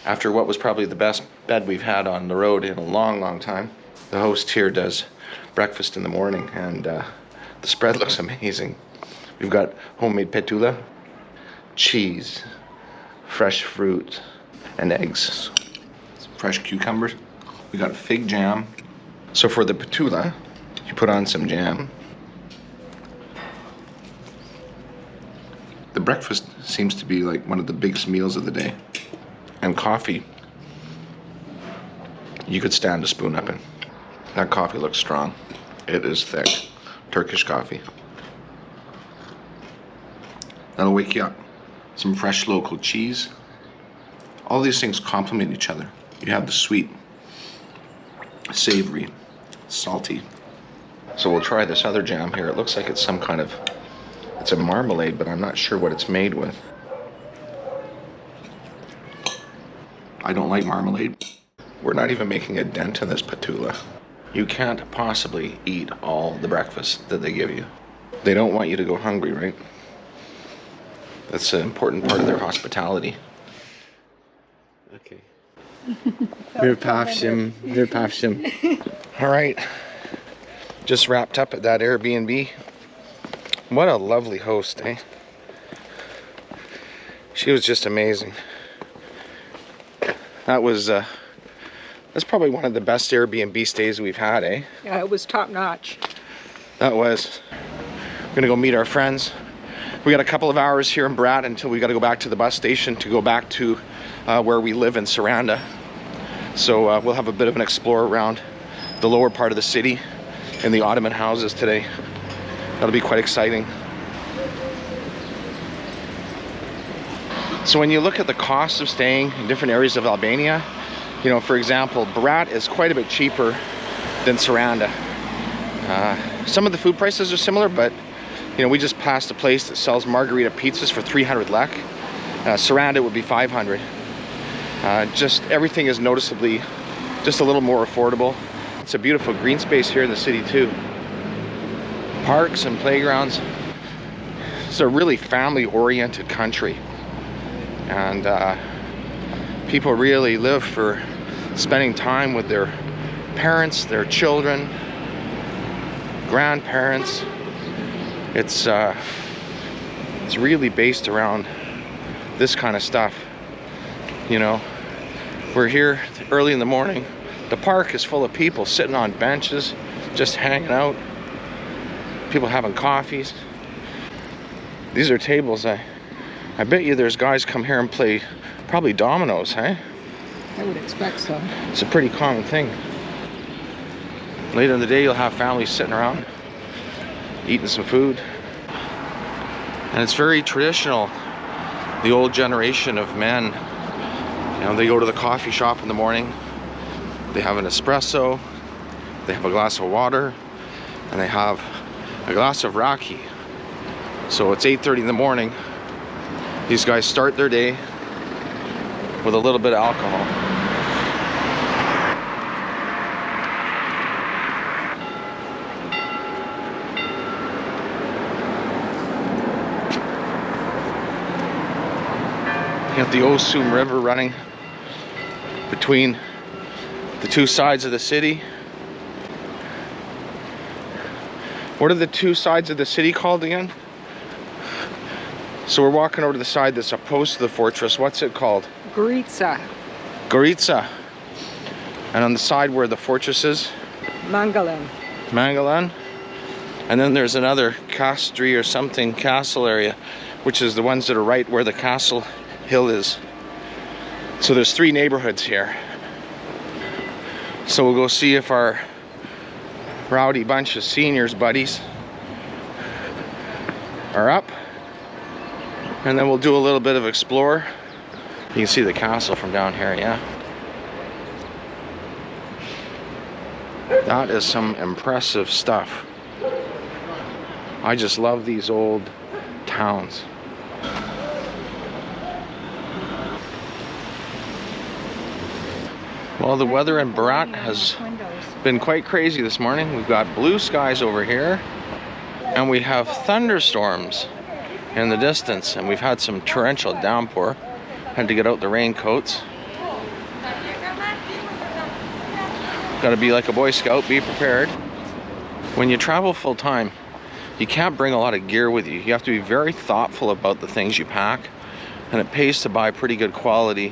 After what was probably the best bed we've had on the road in a long, long time. The host here does breakfast in the morning, and the spread looks amazing. We've got homemade petula, cheese, fresh fruit, and eggs. Some fresh cucumbers. We got fig jam. So for the petula, you put on some jam. The breakfast seems to be like one of the biggest meals of the day. And coffee, you could stand a spoon up in. That coffee looks strong. It is thick. Turkish coffee. That'll wake you up. Some fresh local cheese. All these things complement each other. You have the sweet, savory, salty. So we'll try this other jam here. It looks like it's some kind of, it's a marmalade, but I'm not sure what it's made with. I don't like marmalade. We're not even making a dent in this petula. You can't possibly eat all the breakfast that they give you. They don't want you to go hungry, right? That's an important part of their hospitality. Okay. All right. Just wrapped up at that Airbnb. What a lovely host, eh? She was just amazing. That's probably one of the best Airbnb stays we've had, eh? Yeah, it was top notch. That was. We're gonna go meet our friends. We got a couple of hours here in BERAT until we gotta go back to the bus station to go back to where we live in Saranda. So we'll have a bit of an explore around the lower part of the city in the Ottoman houses today. That'll be quite exciting. So when you look at the cost of staying in different areas of Albania, you know, for example, BERAT is quite a bit cheaper than Saranda. Some of the food prices are similar, but you know, we just passed a place that sells margarita pizzas for 300 lek. Saranda would be 500. Just everything is noticeably just a little more affordable. It's a beautiful green space here in the city too. Parks and playgrounds. It's a really family-oriented country. And people really live for spending time with their parents, their children, grandparents. It's really based around this kind of stuff. You know, we're here early in the morning. The park is full of people sitting on benches, just hanging out. People having coffees. These are tables. I bet you there's guys come here and play probably dominoes, hey? I would expect so. It's a pretty common thing. Later in the day, you'll have families sitting around, eating some food. And it's very traditional. The old generation of men, you know, they go to the coffee shop in the morning, they have an espresso, they have a glass of water, and they have a glass of raki. So it's 8:30 in the morning. These guys start their day with a little bit of alcohol. You got the Osum River running between the two sides of the city. What are the two sides of the city called again? So we're walking over to the side that's opposed to the fortress. What's it called? Gorica. Gorica. And on the side where the fortress is? Mangalan. Mangalan. And then there's another Castri or something castle area, which is the ones that are right where the castle hill is. So there's three neighborhoods here. So we'll go see if our rowdy bunch of seniors buddies are up. And then we'll do a little bit of explore. You can see the castle from down here, yeah. That is some impressive stuff. I just love these old towns. Well, the weather in BERAT has been quite crazy this morning. We've got blue skies over here, and we have thunderstorms in the distance, and we've had some torrential downpour. Had to get out the raincoats. Gotta be like a Boy Scout, be prepared. When you travel full time, you can't bring a lot of gear with you. You have to be very thoughtful about the things you pack, and it pays to buy pretty good quality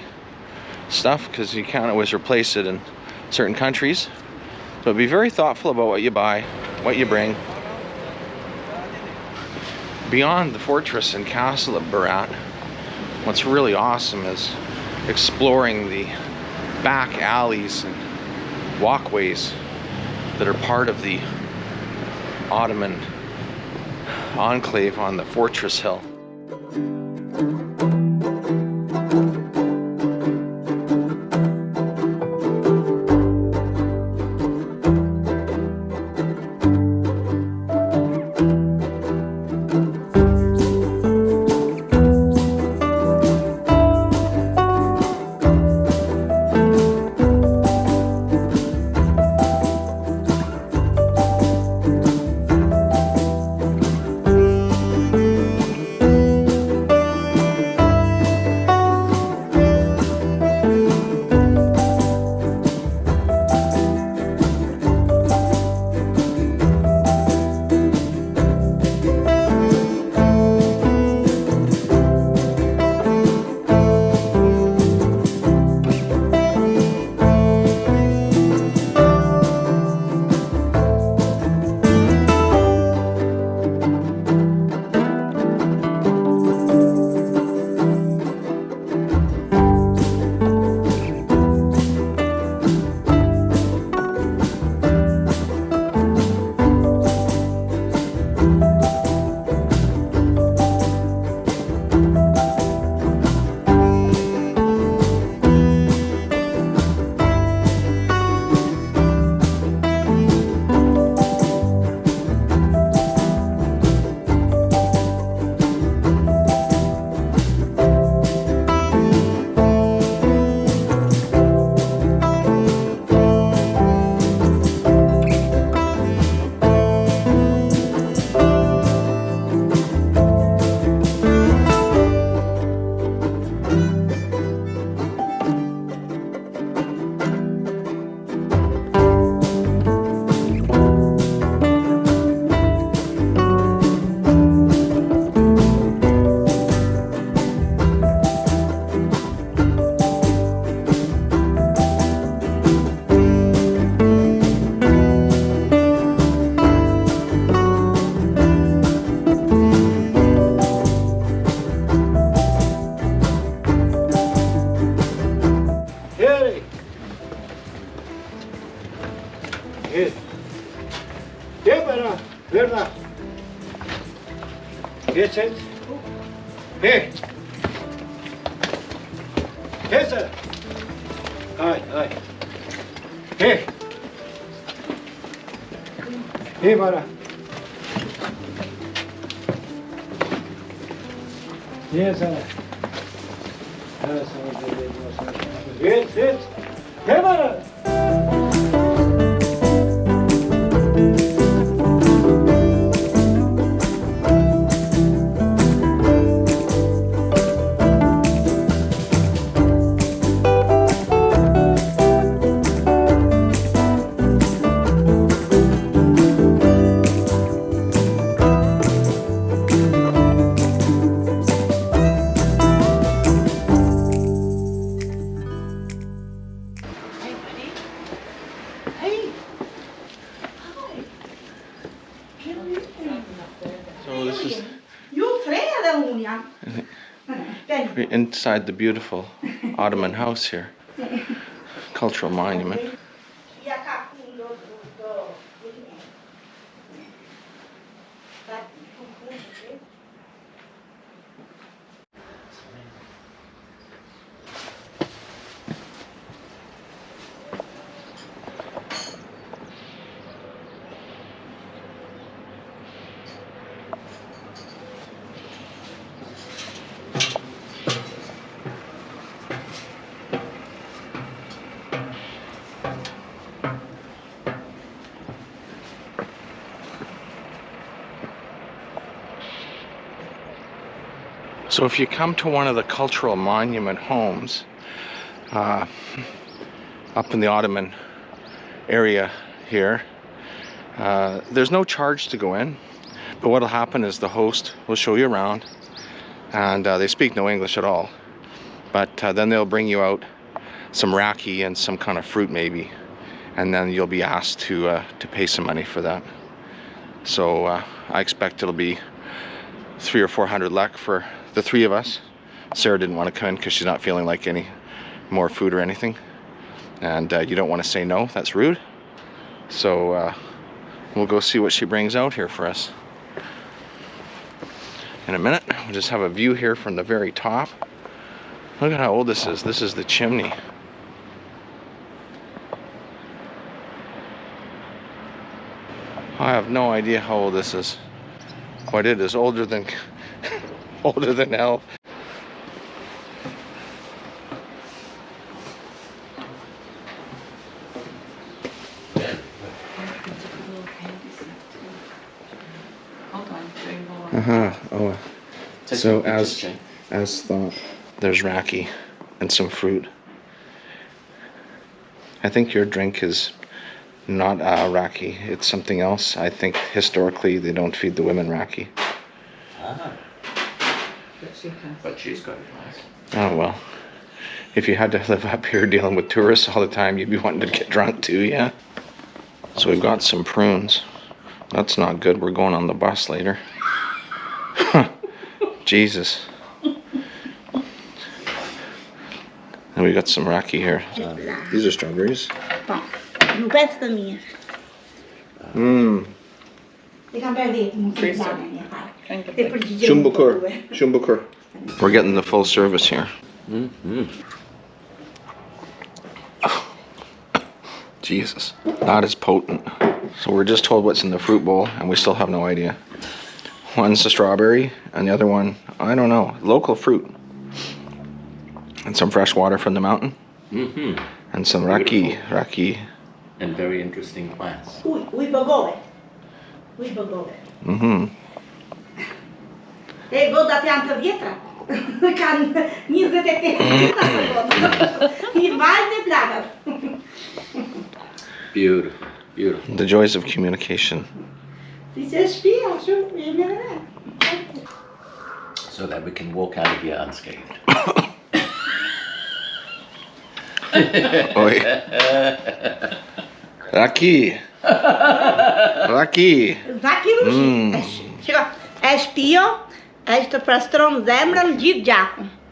stuff because you can't always replace it in certain countries. So be very thoughtful about what you buy, what you bring. Beyond the fortress and castle of BERAT, what's really awesome is exploring the back alleys and walkways that are part of the Ottoman enclave on the fortress hill. Geçin. Hey. Teyze. Ay. Hey. Hey bana. Niye sana? Sana dedim olsun. Geç. Hey bana. So this is inside the beautiful Ottoman house here. Cultural monument. So if you come to one of the cultural monument homes up in the Ottoman area here. There's no charge to go in, but what'll happen is the host will show you around, and they speak no English at all, but then they'll bring you out some raki and some kind of fruit maybe, and then you'll be asked to pay some money for that. So I expect it'll be 300 or 400 lek for the three of us. Sarah didn't want to come in because she's not feeling like any more food or anything, and you don't want to say no, that's rude. So we'll go see what she brings out here for us in a minute. We'll just have a view here from the very top. Look at how old this is. This is the chimney. I have no idea how old this is, but it is older than older than hell. Oh, so as thought, there's raki and some fruit. I think your drink is not raki, it's something else. I think historically they don't feed the women raki. Ah. But she's got a glass. Oh well, if you had to live up here dealing with tourists all the time, you'd be wanting to get drunk too, yeah? So we've got some prunes. That's not good, we're going on the bus later. Jesus. And we got some raki here. These are strawberries. Mmm. Shumbukur. Shumbukur. We're getting the full service here. Jesus. That is potent. So we're just told what's in the fruit bowl and we still have no idea. One's a strawberry and the other one, I don't know, local fruit. And some fresh water from the mountain. And some raki. And very interesting plants. Beautiful, beautiful. The joys of communication. So that we can walk out of here unscathed. Oi. Raki. Raki.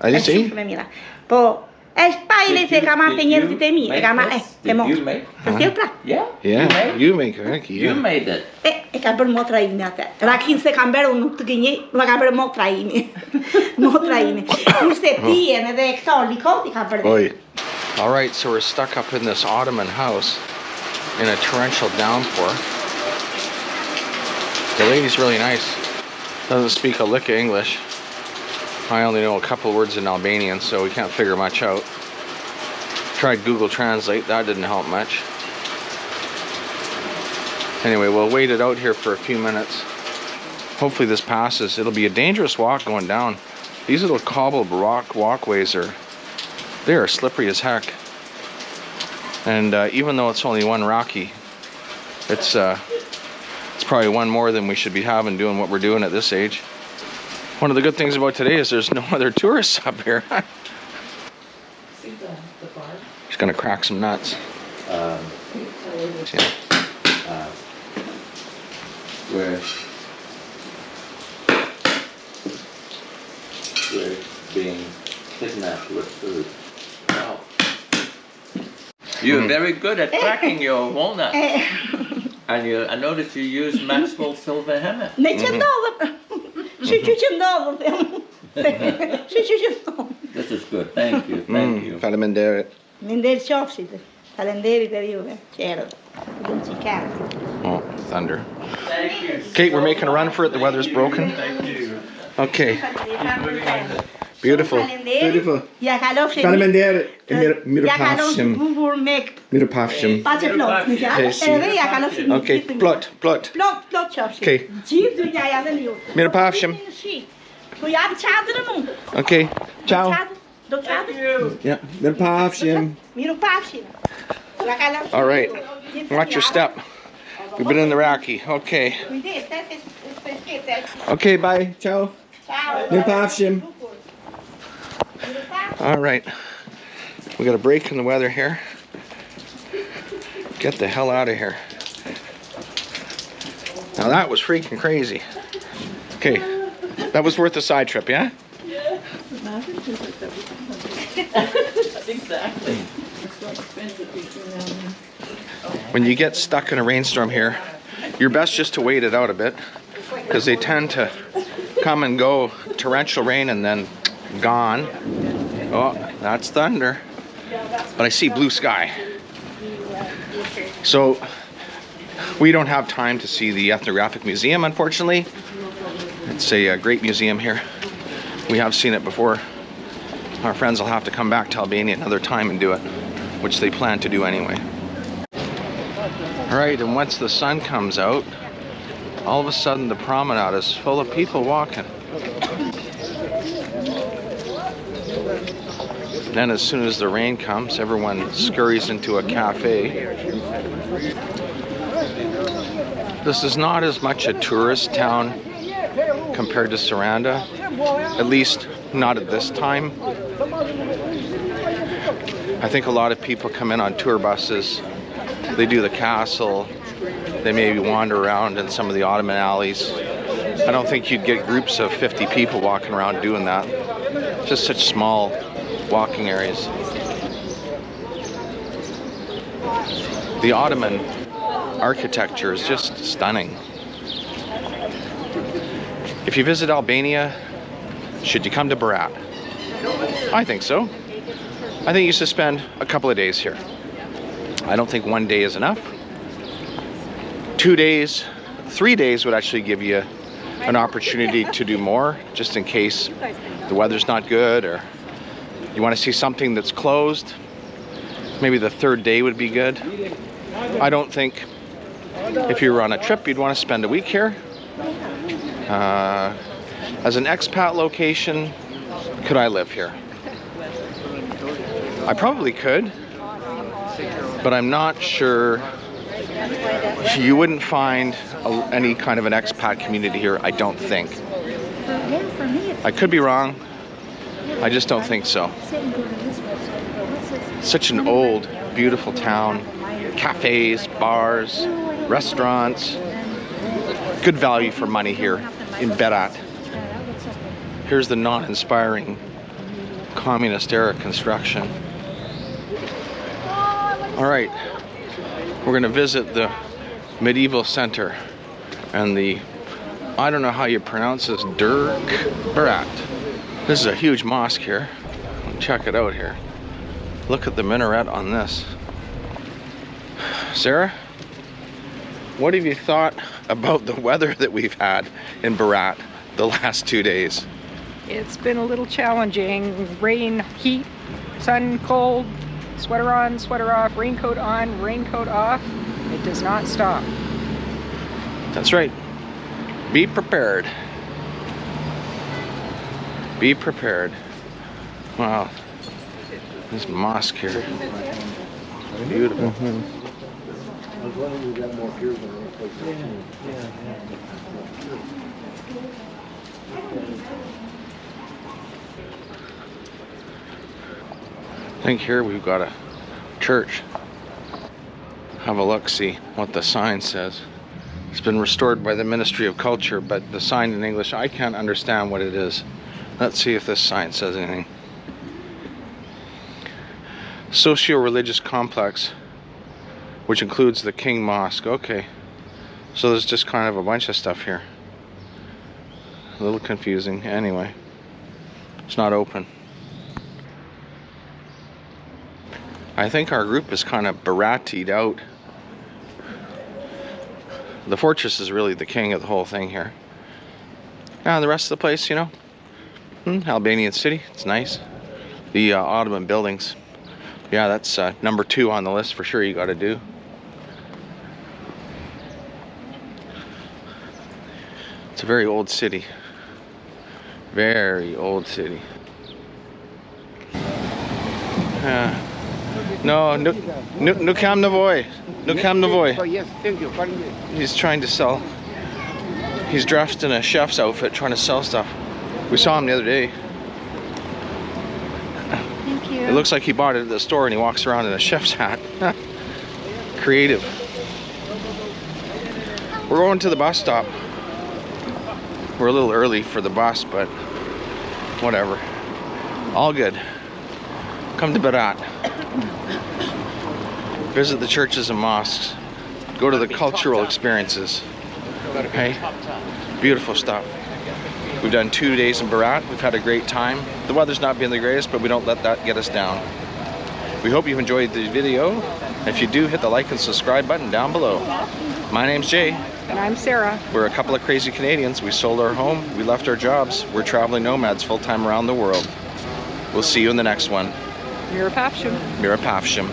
Are you see? Did you make? Yeah. Yeah, you make raki. You made it. Oi. All right, so we're stuck up in this Ottoman house in a torrential downpour. The lady's really nice. Doesn't speak a lick of English. I only know a couple words in Albanian, so we can't figure much out. Tried Google Translate, that didn't help much. Anyway, we'll wait it out here for a few minutes. Hopefully this passes. It'll be a dangerous walk going down. These little cobbled rock walkways they are slippery as heck. And even though it's only one raki, it's probably one more than we should be having doing what we're doing at this age. One of the good things about today is there's no other tourists up here. Just gonna crack some nuts. We're being kidnapped with food. Wow. You're very good at cracking your walnut. And I noticed you use Maxwell silver hammer. This This is good. Thank you. Thank you. Faleminderit. Oh, thunder. Thank you. Kate, we're making a run for it. The weather's broken. Thank you. Okay. Beautiful. Beautiful. Faleminderit. Mirupafshim. Okay, plot. Okay. Mirupafshim. Okay. Ciao. Yeah. Mirupafshim. All right. Watch your step. We've been in the Rocky. Okay. Okay, bye. Ciao. Nie pawsim. All right. We got a break in the weather here. Get the hell out of here. Now that was freaking crazy. Okay. That was worth a side trip, yeah? Yeah. Exactly. When you get stuck in a rainstorm here, you're best just to wait it out a bit, because they tend to come and go, torrential rain and then gone. Oh, that's thunder. But I see blue sky. So we don't have time to see the Ethnographic Museum, unfortunately. It's a great museum here. We have seen it before. Our friends will have to come back to Albania another time and do it, which they plan to do anyway. All right, and once the sun comes out, all of a sudden the promenade is full of people walking. Then as soon as the rain comes, everyone scurries into a cafe. This is not as much a tourist town compared to Saranda, at least not at this time. I think a lot of people come in on tour buses. They do the castle. They maybe wander around in some of the Ottoman alleys. I don't think you'd get groups of 50 people walking around doing that. Just such small walking areas. The Ottoman architecture is just stunning. If you visit Albania, should you come to Berat? I think so. I think you should spend a couple of days here. I don't think one day is enough. 2 days, 3 days would actually give you an opportunity to do more, just in case the weather's not good or you want to see something that's closed. Maybe the third day would be good. I don't think if you were on a trip you'd want to spend a week here. As an expat location, could I live here? I probably could, but I'm not sure. You wouldn't find any kind of an expat community here, I don't think. I could be wrong. I just don't think so. Such an old, beautiful town. Cafes, bars, restaurants. Good value for money here in Berat. Here's the non-inspiring communist-era construction. All right, we're gonna visit the medieval center and the, I don't know how you pronounce this, Berat. This is a huge mosque here. Check it out here. Look at the minaret on this. Sarah, what have you thought about the weather that we've had in Berat the last 2 days? It's been a little challenging. Rain, heat, sun, cold, sweater on, sweater off, raincoat on, raincoat off. It does not stop. That's right. Be prepared. Be prepared. Wow. This mosque here. Beautiful. I was wondering if we got more here than other places. I think here we've got a church. Have a look, see what the sign says. It's been restored by the Ministry of Culture, but the sign in English, I can't understand what it is. Let's see if this sign says anything. Socio-religious complex, which includes the King Mosque. Okay, so there's just kind of a bunch of stuff here. A little confusing. Anyway, it's not open. I think our group is kind of Berati'd out. The fortress is really the king of the whole thing here. Now the rest of the place, you know, Albanian city, it's nice. The Ottoman buildings, yeah, that's number 2 on the list for sure you got to do. It's a very old city. Very old city. No, no, no cam navoy. No cam navoy. Oh, yes, thank you. Pardon me. He's trying to sell. He's dressed in a chef's outfit trying to sell stuff. We saw him the other day. Thank you. It looks like he bought it at the store and he walks around in a chef's hat. Creative. We're going to the bus stop. We're a little early for the bus, but whatever. All good. Come to BERAT. Visit the churches and mosques. Go to the cultural experiences. Hey, beautiful stuff. We've done 2 days in BERAT. We've had a great time. The weather's not been the greatest, but we don't let that get us down. We hope you've enjoyed the video. If you do, hit the like and subscribe button down below. My name's Jay. And I'm Sarah. We're a couple of crazy Canadians. We sold our home. We left our jobs. We're traveling nomads full-time around the world. We'll see you in the next one. Mira Pafsham. Mira Pafsham.